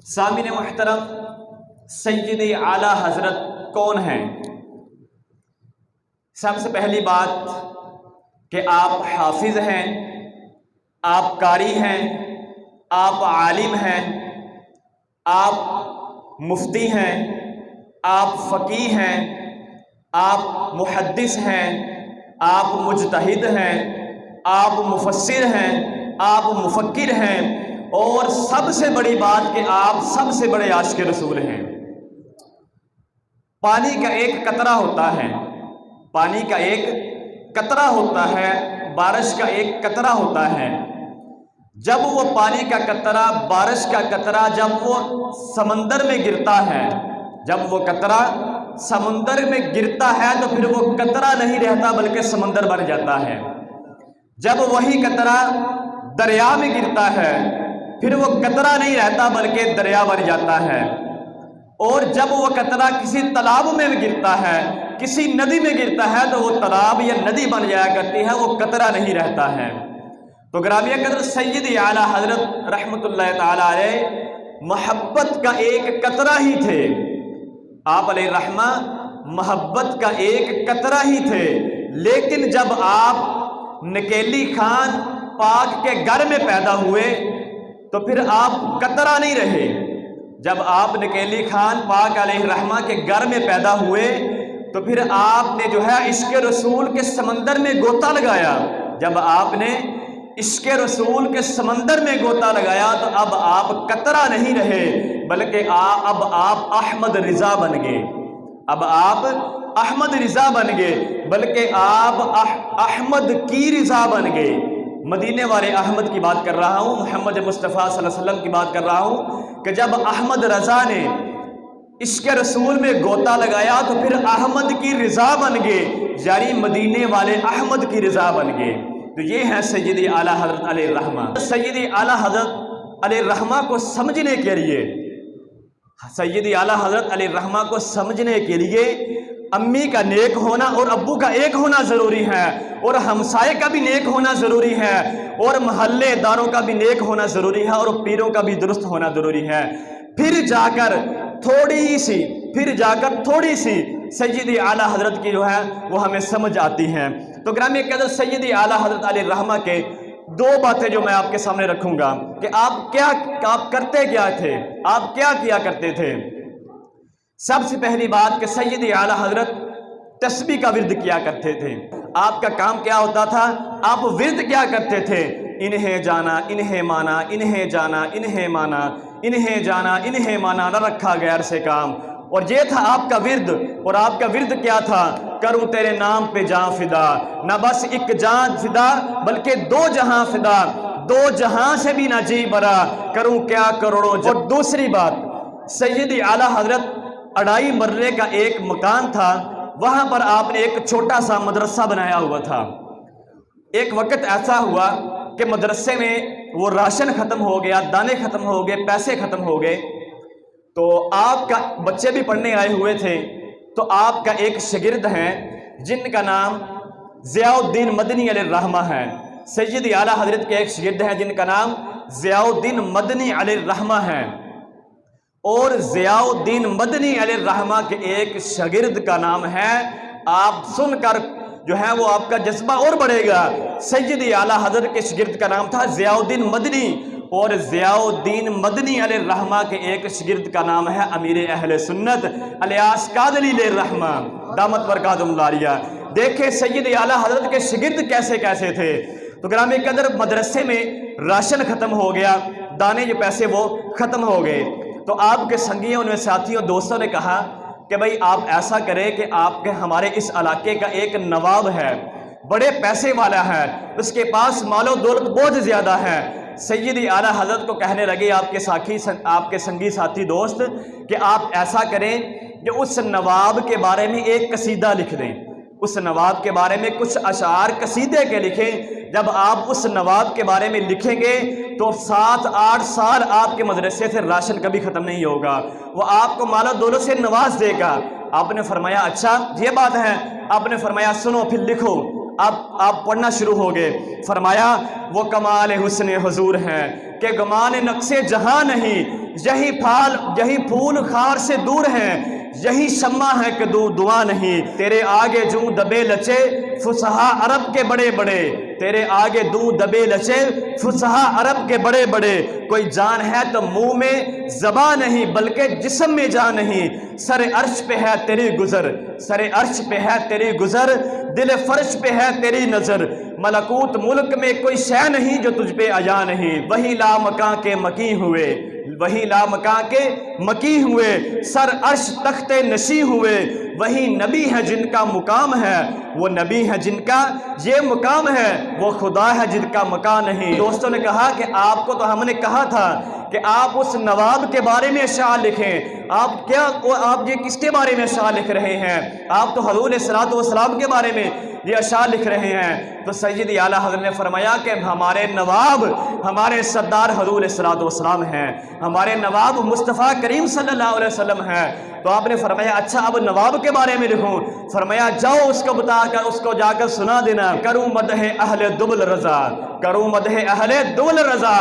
سامعین محترم، سید اعلیٰ حضرت کون ہیں؟ سب سے پہلی بات کہ آپ حافظ ہیں، آپ قاری ہیں، آپ عالم ہیں، آپ مفتی ہیں، آپ فقیہ ہیں، آپ محدث ہیں، آپ مجتہد ہیں، آپ مفسر ہیں، آپ مفکر ہیں، اور سب سے بڑی بات کہ آپ سب سے بڑے عاشق رسول ہیں۔ پانی کا ایک قطرہ ہوتا ہے، پانی کا ایک قطرہ ہوتا ہے، بارش کا ایک قطرہ ہوتا ہے۔ جب وہ پانی کا قطرہ، بارش کا قطرہ جب وہ سمندر میں گرتا ہے، جب وہ قطرہ سمندر میں گرتا ہے تو پھر وہ قطرہ نہیں رہتا بلکہ سمندر بن جاتا ہے۔ جب وہی قطرہ دریا میں گرتا ہے پھر وہ قطرہ نہیں رہتا بلکہ دریا بن جاتا ہے، اور جب وہ قطرہ کسی تالاب میں گرتا ہے، کسی ندی میں گرتا ہے تو وہ تالاب یا ندی بن جایا کرتی ہے، وہ قطرہ نہیں رہتا ہے۔ تو گرامیہ قدر سید اعلیٰ حضرت رحمۃ اللہ تعالی علیہ محبت کا ایک قطرہ ہی تھے۔ آپ علیہ الرحمہ محبت کا ایک قطرہ ہی تھے، لیکن جب آپ نکیلی خان پاک کے گھر میں پیدا ہوئے تو پھر آپ قطرہ نہیں رہے۔ جب آپ نکیلی خان پاک علیہ الرحمہ کے گھر میں پیدا ہوئے تو پھر آپ نے جو ہے عشق رسول کے سمندر میں غوطہ لگایا۔ جب آپ نے عشق رسول کے سمندر میں غوطہ لگایا تو اب آپ قطرہ نہیں رہے بلکہ اب آپ احمد رضا بن گئے۔ اب آپ احمد رضا بن گئے بلکہ آپ احمد کی رضا بن گئے۔ مدینے والے احمد کی بات کر رہا ہوں، محمد مصطفیٰ صلی اللہ علیہ وسلم کی بات کر رہا ہوں کہ جب احمد رضا نے عشق رسول میں غوطہ لگایا تو پھر احمد کی رضا بن گئے، یعنی مدینے والے احمد کی رضا بن گئے۔ تو یہ ہے سید اعلیٰ حضرت علیہ الرحمہ۔ سید اعلیٰ حضرت علیہ الرحمہ کو سمجھنے کے لیے، سید اعلیٰ حضرت علیہ الرحمہ کو سمجھنے کے لیے امی کا نیک ہونا اور ابو کا ایک ہونا ضروری ہے، اور ہمسائے کا بھی نیک ہونا ضروری ہے، اور محلے داروں کا بھی نیک ہونا ضروری ہے، اور پیروں کا بھی درست ہونا ضروری ہے۔ پھر جا کر تھوڑی سی سید اعلیٰ حضرت کی جو ہے وہ ہمیں سمجھ آتی ہیں۔ تو گرامی قدر سید اعلیٰ حضرت علیہ الرحمہ کے دو باتیں جو میں آپ کے سامنے رکھوں گا کہ آپ کرتے کیا تھے، آپ کیا کیا کرتے تھے۔ سب سے پہلی بات کہ سید اعلیٰ حضرت تسبیح کا ورد کیا کرتے تھے۔ آپ کا کام کیا ہوتا تھا؟ آپ ورد کیا کرتے تھے؟ انہیں جانا، انہیں مانا، انہیں جانا، انہیں مانا، انہیں جانا، انہیں مانا، نہ رکھا غیر سے کام۔ اور یہ تھا آپ کا ورد، اور آپ کا ورد کیا تھا؟ کروں تیرے نام پہ جان فدا، نہ بس ایک جان فدا بلکہ دو جہاں فدا، دو جہاں سے بھی نہ جی برا، کروں کیا کروڑوں جہاں۔ اور دوسری بات، سید اعلیٰ حضرت اڑائی مرلے کا ایک مکان تھا، وہاں پر آپ نے ایک چھوٹا سا مدرسہ بنایا ہوا تھا۔ ایک وقت ایسا ہوا کہ مدرسے میں وہ راشن ختم ہو گیا، دانے ختم ہو گئے، پیسے ختم ہو گئے، تو آپ کا بچے بھی پڑھنے آئے ہوئے تھے، تو آپ کا ایک شاگرد ہیں جن کا نام ضیاء الدین مدنی علیہ الرحمہ ہے۔ سید اعلیٰ حضرت کے ایک شاگرد ہیں جن کا نام ضیاء الدین مدنی علیہ الرحمہ ہے، اور ضیاء الدین مدنی علیہ الرحمہ کے ایک شاگرد کا نام ہے، آپ سن کر جو ہے وہ آپ کا جذبہ اور بڑھے گا۔ سید اعلیٰ حضرت کے شاگرد کا نام تھا ضیاء الدین مدنی، اور ضیاء الدین مدنی علیہ الرحمہ کے ایک شاگرد کا نام ہے امیر اہل سنت الیاس قادری علیہ الرحمہ دامت برکاتہم العالیہ۔ دیکھیں سید اعلیٰ حضرت کے شاگرد کیسے کیسے تھے۔ تو گرامی قدر مدرسے میں راشن ختم ہو گیا، دانے جو پیسے وہ ختم ہو گئے، تو آپ کے سنگیوں نے، ساتھیوں، دوستوں نے کہا کہ بھائی آپ ایسا کریں کہ آپ کے ہمارے اس علاقے کا ایک نواب ہے، بڑے پیسے والا ہے، اس کے پاس مال و دولت بہت زیادہ ہے۔ سید اعلیٰ حضرت کو کہنے لگے آپ کے سنگی ساتھی دوست کہ آپ ایسا کریں کہ اس نواب کے بارے میں ایک قصیدہ لکھ دیں، اس نواب کے بارے میں کچھ اشعار قصیدے کے لکھیں۔ جب آپ اس نواب کے بارے میں لکھیں گے تو 7-8 سال آپ کے مدرسے سے راشن کبھی ختم نہیں ہوگا، وہ آپ کو مال و دولت سے نواز دے گا۔ آپ نے فرمایا اچھا یہ بات ہے۔ آپ نے فرمایا سنو پھر لکھو۔ آپ پڑھنا شروع ہو گئے. فرمایا وہ کمال حسن حضور ہیں کہ گمان نقص جہاں نہیں، یہی پھول خار سے دور ہیں، یہی شمع ہے کہ دعا نہیں. تیرے آگے جو دبے لچے فصحا عرب کے بڑے بڑے، تیرے آگے دبے لچے فصحا عرب کے بڑے بڑے. کوئی جان ہے تو منہ میں زبان نہیں، بلکہ جسم میں جان نہیں. سر عرش پہ ہے تیری گزر، سر عرش پہ ہے تیری گزر، دل فرش پہ ہے تیری نظر. ملکوت ملک میں کوئی شے نہیں جو تجھ پہ عیاں نہیں. وہی لامکاں کے مکی ہوئے، وہی لامکاں کے مکی ہوئے، سر عرش تخت نشی ہوئے. وہی نبی ہے جن کا مقام ہے، وہ نبی ہے جن کا یہ مقام ہے، وہ خدا ہے جن کا مکان نہیں. دوستوں نے کہا کہ آپ کو تو ہم نے کہا تھا کہ آپ اس نواب کے بارے میں اشعار لکھیں. آپ یہ کس کے بارے میں اشعار لکھ رہے ہیں؟ آپ تو حضور صلوات والسلام کے بارے میں یہ اشعار لکھ رہے ہیں. تو سیدی اعلیٰ حضرت نے فرمایا کہ ہمارے نواب ہمارے سردار حضور صلوات والسلام ہیں، ہمارے نواب مصطفیٰ کریم صلی اللہ علیہ وسلم ہیں. تو آپ نے فرمایا اچھا اب نواب کے بارے میں لکھوں. فرمایا جاؤ اس کو بتا کر اس کو جا کر سنا دینا. کروں مدح اہل دبل رضا، کروں مدح اہل دبل رضا،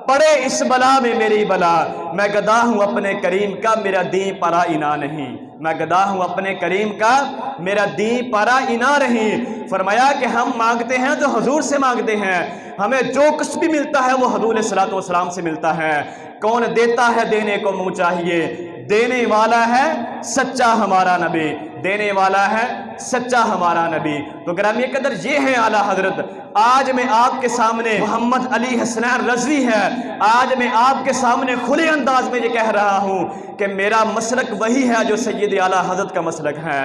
پڑے اس بلا میں میری بلا. میں گدا ہوں اپنے کریم کا، میرا دین پرا انا نہیں. میں گدا ہوں اپنے کریم کا، میرا دین پرا انا نہیں. فرمایا کہ ہم مانگتے ہیں تو حضور سے مانگتے ہیں، ہمیں جو کچھ بھی ملتا ہے وہ حضور صلوات والسلام سے ملتا ہے. کون دیتا ہے دینے کو منہ چاہیے، دینے والا ہے سچا ہمارا نبی، دینے والا ہے سچا ہمارا نبی. تو گرامی قدر یہ ہے اعلیٰ حضرت. آج میں آپ کے سامنے محمد علی حسنین رضوی ہے، آج میں آپ کے سامنے کھلے انداز میں یہ کہہ رہا ہوں کہ میرا مسلک وہی ہے جو سید اعلیٰ حضرت کا مسلک ہے،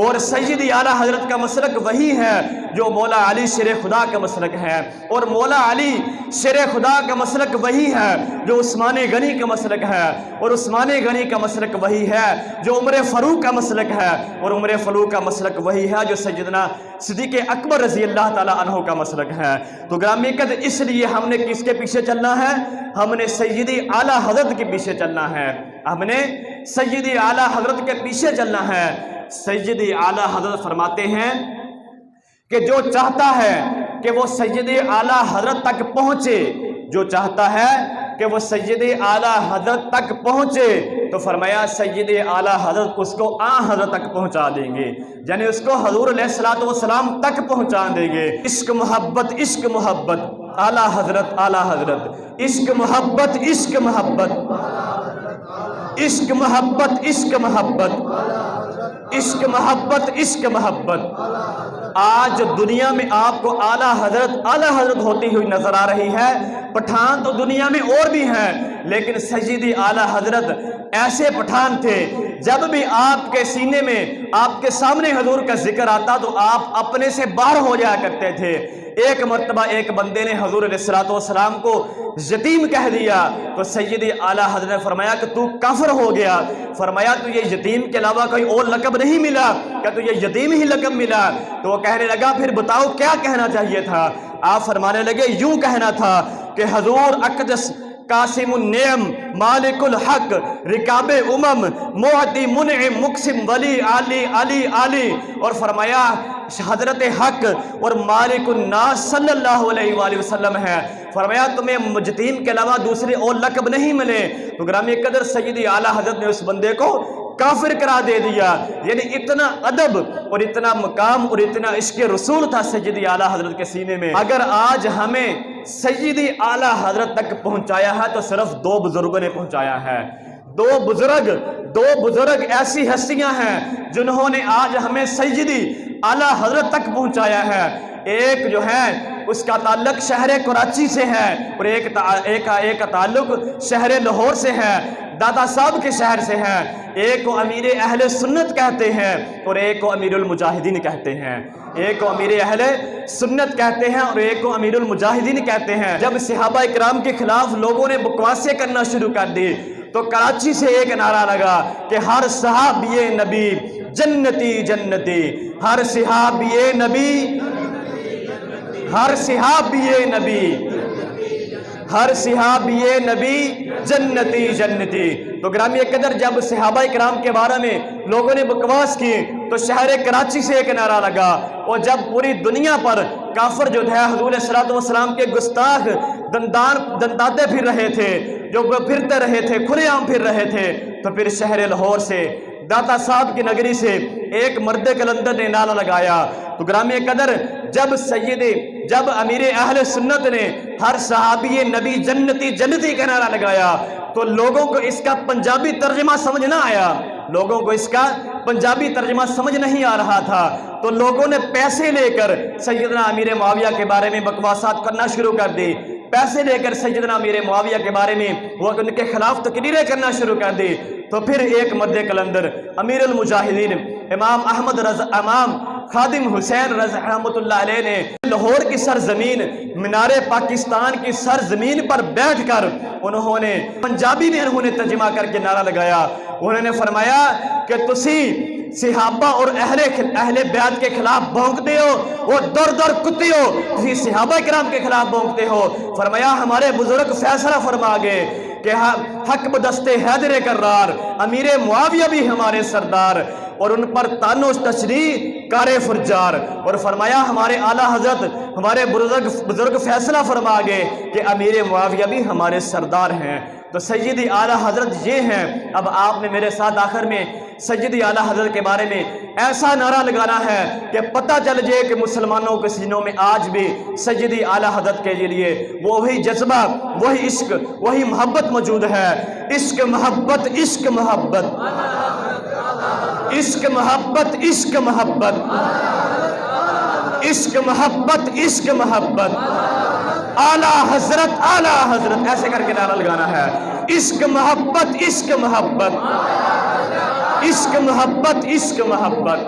اور سید اعلیٰ حضرت کا مسلک وہی ہے جو مولا علی شیر خدا کا مسلک ہے، اور مولا علی شیر خدا کا مسلک وہی ہے جو عثمان غنی کا مسلک ہے، اور عثمان غنی کا مسلک وہی ہے جو عمر فاروق کا مسلک ہے، اور عمر فاروق کا مسلک وہی ہے جو سیدنا صدیق اکبر رضی اللہ تعالیٰ عنہ کا مسلک ہے. تو گرامی قدر اس لیے ہم نے کس کے پیچھے چلنا ہے؟ ہم نے سیدی اعلیٰ حضرت کے پیچھے چلنا ہے، ہم نے سیدی اعلیٰ حضرت کے پیچھے چلنا ہے. سیدی اعلیٰ حضرت فرماتے ہیں کہ جو چاہتا ہے کہ وہ سیدی اعلیٰ حضرت تک پہنچے، جو چاہتا ہے کہ وہ سیدی اعلیٰ حضرت تک پہنچے، تو فرمایا سیدی اعلیٰ حضرت اس کو حضرت تک پہنچا دیں گے، یعنی اس کو حضور علیہ الصلوۃ والسلام تک پہنچا دیں گے. عشق محبت عشق محبت اعلیٰ حضرت اعلیٰ حضرت، عشق محبت عشق محبت، عشق محبت عشق محبت، عشق محبت عشق محبت. آج دنیا میں آپ کو اعلیٰ حضرت ہوتی ہوئی نظر آ رہی ہے. پٹھان تو دنیا میں اور بھی ہیں، لیکن سیدی اعلیٰ حضرت ایسے پٹھان تھے جب بھی آپ کے سینے میں آپ کے سامنے حضور کا ذکر آتا تو آپ اپنے سے باہر ہو جایا کرتے تھے. ایک مرتبہ ایک بندے نے حضور علیہ الصلوۃ والسلام کو یتیم کہہ دیا تو سیدی اعلیٰ حضرت نے فرمایا کہ تو کافر ہو گیا. فرمایا تو یہ یتیم کے علاوہ کوئی اور لقب نہیں ملا کیا؟ تو یہ یتیم ہی لقب ملا؟ تو وہ کہنے لگا پھر بتاؤ کیا کہنا چاہیے تھا؟ آپ فرمانے لگے یوں کہنا تھا کہ حضور اقدس قاسم النعم مالک الحق رکاب امم معطی منعم مقسم ولی علی علی علی. اور فرمایا حضرت حق اور مالک الناس صلی اللہ علیہ وآلہ وسلم ہے. فرمایا تمہیں یتیم کے علاوہ دوسرے اور لقب نہیں ملے. تو گرامی قدر سیدی اعلیٰ حضرت نے اس بندے کو کافر کرا دے دیا. یعنی اتنا ادب اور اتنا مقام اور اتنا عشق رسول تھا سیدی اعلیٰ حضرت کے سینے میں. اگر آج ہمیں سیدی اعلیٰ حضرت تک پہنچایا ہے تو صرف دو بزرگوں نے پہنچایا ہے. دو بزرگ ایسی ہستیاں ہیں جنہوں نے آج ہمیں سیدی اعلیٰ حضرت تک پہنچایا ہے. ایک جو ہے اس کا تعلق شہر کراچی سے ہے اور ایک کا تعلق شہر لاہور سے ہے، دادا صاحب کے شہر سے ہے. ایک کو امیر اہل سنت کہتے ہیں اور ایک کو امیر المجاہدین کہتے ہیں. ایک کو امیر اہل سنت کہتے ہیں اور ایک کو امیر المجاہدین کہتے ہیں. جب صحابہ اکرام کے خلاف لوگوں نے بکواسیں کرنا شروع کر دی تو کراچی سے ایک نعرہ لگا کہ ہر صحابی نبی جنتی جنتی، ہر صحابی نبی، ہر صحابی نبی، ہر صحابی نبی جنتی جنتی. تو گرامی قدر جب صحابہ کرام کے بارے میں لوگوں نے بکواس کی تو شہر کراچی سے ایک نعرہ لگا، اور جب پوری دنیا پر کافر جو ہے حضور صلی اللہ علیہ وسلم کے گستاخ دنداتے پھر رہے تھے، جو پھرتے رہے تھے، کھلے عام پھر رہے تھے، تو پھر شہر لاہور سے داتا صاحب کی نگری سے ایک مرد کلندر نے نعرہ لگایا۔ تو گرامی قدر جب امیر اہل سنت نے ہر صحابی نبی جنتی جنتی کا نعرہ لگایا تو لوگوں کو اس کا پنجابی ترجمہ سمجھ نہ آیا، لوگوں کو اس کا پنجابی ترجمہ سمجھ نہیں آ رہا تھا، تو لوگوں نے پیسے لے کر سیدنا امیر معاویہ کے بارے میں بکواسات کرنا شروع کر دی، پیسے لے کر سیدنا امیر معاویہ کے بارے میں وہ ان کے خلاف تقریریں کرنا شروع کر دی۔ تو پھر ایک مرد کلندر امیر المجاہدین امام خادم حسین رضا رحمۃ اللہ علیہ نے لاہور کی سرزمین مینار پاکستان کی سرزمین پر بیٹھ کر انہوں نے پنجابی میں ترجمہ کر کے نعرہ لگایا۔ انہوں نے فرمایا کہ تسی صحابہ اور اہل بیت کے خلاف بھونکتے ہو، وہ در در کتے ہو، تسی صحابہ کرام کے خلاف بھونکتے ہو۔ فرمایا ہمارے بزرگ فیصلہ فرما گئے کہ حق بدست حیدر کرار، امیر معاویہ بھی ہمارے سردار، اور ان پر تانو تشریح کار فرجار، اور فرمایا ہمارے اعلیٰ حضرت ہمارے بزرگ فیصلہ فرما گئے کہ امیر معاویہ بھی ہمارے سردار ہیں۔ تو سیدی اعلیٰ حضرت یہ ہیں۔ اب آپ نے میرے ساتھ آخر میں سیدی اعلیٰ حضرت کے بارے میں ایسا نعرہ لگانا ہے کہ پتہ چل جائے کہ مسلمانوں کے سینوں میں آج بھی سیدی اعلیٰ حضرت کے لیے وہی جذبہ، وہی عشق، وہی محبت موجود ہے۔ عشق محبت، عشق محبت، عشق محبت، عشق محبت، عشق محبت، عشق محبت، اعلیٰ حضرت، اعلیٰ حضرت، ایسے کر کے نعرہ لگانا ہے۔ عشق محبت، عشق محبت، عشق محبت، عشق محبت۔